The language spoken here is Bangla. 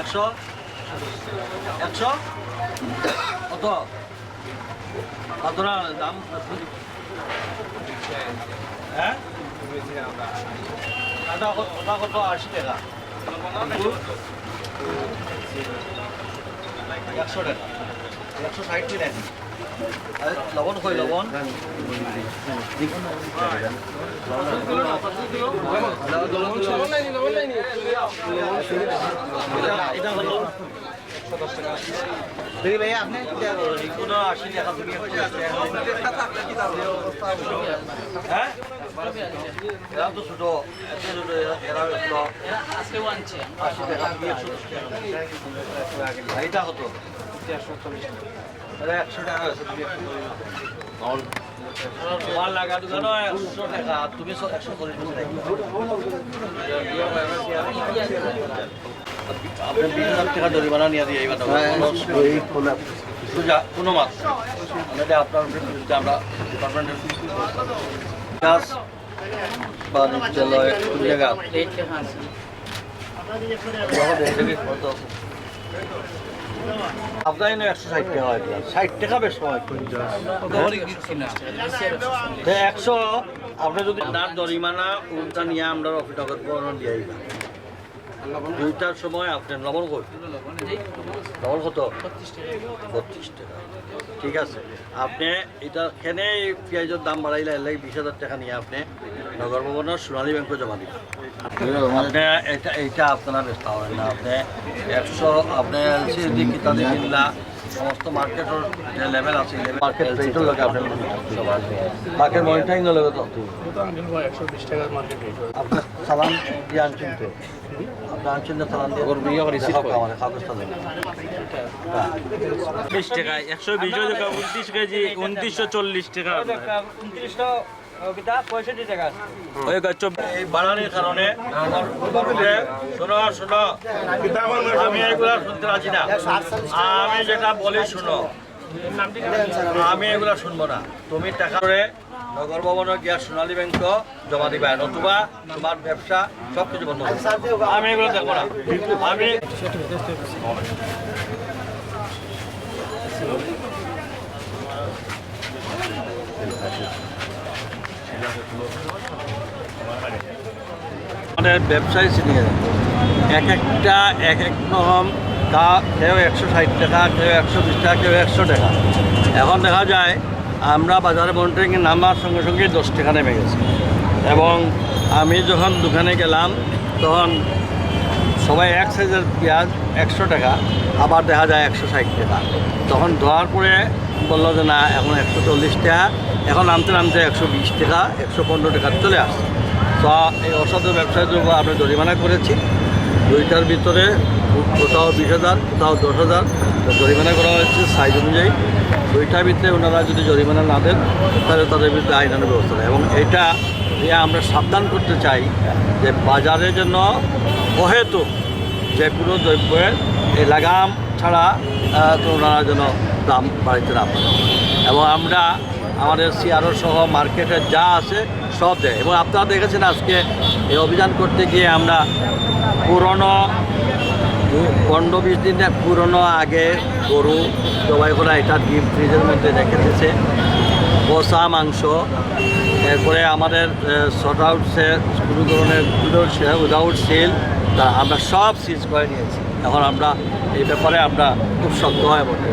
100 100 কত আপনার দাম হ্যাঁ আদা কত 80 টাকা 100 টাকা 160 টাকা লবণ কই লবণ এটা হলো 110 টাকা দেখি ভাই আপনি কোনো 80 টাকা তুমি হ্যাঁ এরা তো ছোট এরা আজকে ওয়ানছে 80 টাকা এইটা হতো 140 টাকা আরে 100 টাকা আছে তুমি তোমার লাগা দোকানে 100 টাকা তুমি 140 আপনি 20,000 টাকা জরিমানা নিয়ে দিয়ে এইবার কোনো মাছ আমাদের আপনার আমরা ডিপার্টমেন্টের কাজ বাণিজ্যালয় কোন জায়গা আপনার 160 টাকা হয় 60 টাকা বেশ সময় 100 আপনি যদি তার জরিমানা ওটা নিয়ে আমরা অফিস দিয়ে দুইটার সময় আপনি লবণ করবেন লবণ কত 32 টাকা ঠিক আছে আপনি এটা এখানে পেঁয়াজের দাম বাড়াইলে এর লাগে 20,000 টাকা নিয়ে আপনি নগর ভবনের সোনালী ব্যাংকে জমা দিবেন আপনি এইটা আপনারা ব্যস্ত হবেন না আপনি 100 আপনি এলসিডি কিতাব কিনলা সমস্ত মার্কেটের যে লেভেল আছে মার্কেট রেটের লগে আপনি মার্কেট মনিটরিং লগে তো 120 টাকার মার্কেট রেট আপনি সালান দিয়ে আনছেন তো আপনি আনছেন না সালান দিয়ে করবি আবার রিসিভ করে কাগজটা দেন 20 টাকা 120 টাকা 29 কেজি 2940 টাকা 2965 টাকা ওই এই বাড়ানোর কারণে শোনো আমি এগুলা শুনতে রাজি না আমি যেটা বলি শোনো আমি এগুলা শুনবো না তুমি টাকা করে নগর ভবনে গিয়া সোনালী ব্যাংক জমা দিবা নতুবা তোমার ব্যবসা সব কিছু বন্ধ হবে আমি এগুলো দেখবো না আমি আমাদের ব্যবসায়ী চিনি এক একটা এক এক রকম কেউ 160 টাকা কেউ 120 টাকা কেউ 100 টাকা এখন দেখা যায় আমরা বাজারে মনিটরিংয়ে নামার সঙ্গে সঙ্গে 10 টাকা নেমে গেছে এবং আমি যখন দোকানে গেলাম তখন সবাই এক সাইজের পেঁয়াজ 100 টাকা আবার দেখা যায় 160 টাকা তখন ধোয়ার পরে বললো যে না এখন 140 টাকা এখন নামতে নামতে 120 টাকা 115 টাকা চলে আসছে তো এই অসাধু ব্যবসায়ীর জন্য আমরা জরিমানা করেছি দুইটার ভিতরে কোথাও 20,000 কোথাও 10,000 জরিমানা করা হয়েছে সাইজ অনুযায়ী দুইটার ভিতরে ওনারা যদি জরিমানা না দেন তাহলে তাদের বিরুদ্ধে আইনানুগ ব্যবস্থা নেয় এবং এটা নিয়ে আমরা সাবধান করতে চাই যে বাজারে যেন অহেতুক যে কোনো দ্রব্যের এই লাগাম ছাড়া ওনারা যেন দাম বাড়িতে না পারে এবং আমরা আমাদের সিআরও সহ মার্কেটে যা আছে সব দেয় এবং আপনারা দেখেছেন আজকে এই অভিযান করতে গিয়ে আমরা পুরনো 15-20 দিন পুরনো আগে গরু জবাই করা এটা ডিপ ফ্রিজের মধ্যে রেখে দিয়েছে পচা মাংস এরপরে আমাদের শর্ট আউট কোনো ধরনের উইদাউট সেল তা আমরা সব সিজ করে নিয়েছি এখন আমরা এই ব্যাপারে আমরা খুব শক্ত হয়ে বলতে